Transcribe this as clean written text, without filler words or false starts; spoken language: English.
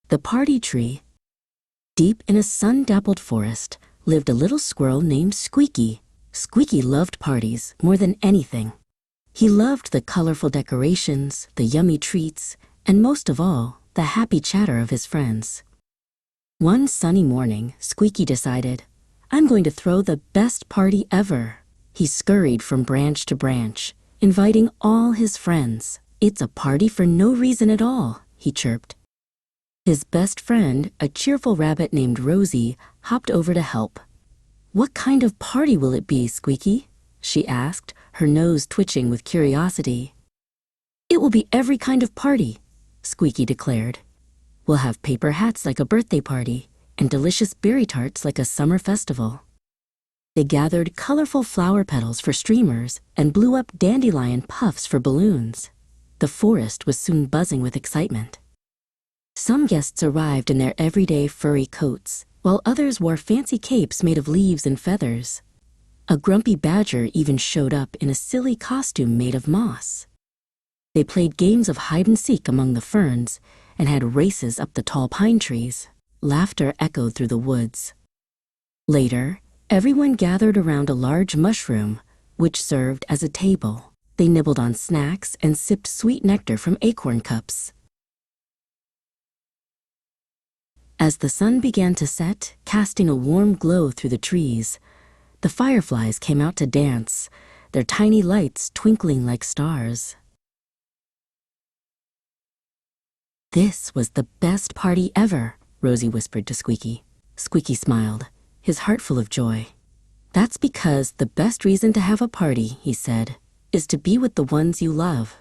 The Party Tree. Deep in a sun-dappled forest lived a little squirrel named Squeaky. Squeaky loved parties more than anything. He loved the colorful decorations, the yummy treats, and most of all, the happy chatter of his friends. One sunny morning, Squeaky decided, "I'm going to throw the best party ever." He scurried from branch to branch, inviting all his friends. "It's a party for no reason at all," he chirped. His best friend, a cheerful rabbit named Rosie, hopped over to help. "What kind of party will it be, Squeaky?" she asked, her nose twitching with curiosity. "It will be every kind of party," Squeaky declared. "We'll have paper hats like a birthday party and delicious berry tarts like a summer festival." They gathered colorful flower petals for streamers and blew up dandelion puffs for balloons. The forest was soon buzzing with excitement. Some guests arrived in their everyday furry coats, while others wore fancy capes made of leaves and feathers. A grumpy badger even showed up in a silly costume made of moss. They played games of hide-and-seek among the ferns and had races up the tall pine trees. Laughter echoed through the woods. Later, everyone gathered around a large mushroom, which served as a table. They nibbled on snacks and sipped sweet nectar from acorn cups. As the sun began to set, casting a warm glow through the trees, the fireflies came out to dance, their tiny lights twinkling like stars. "This was the best party ever," Rosie whispered to Squeaky. Squeaky smiled, his heart full of joy. "That's because the best reason to have a party," he said, "is to be with the ones you love."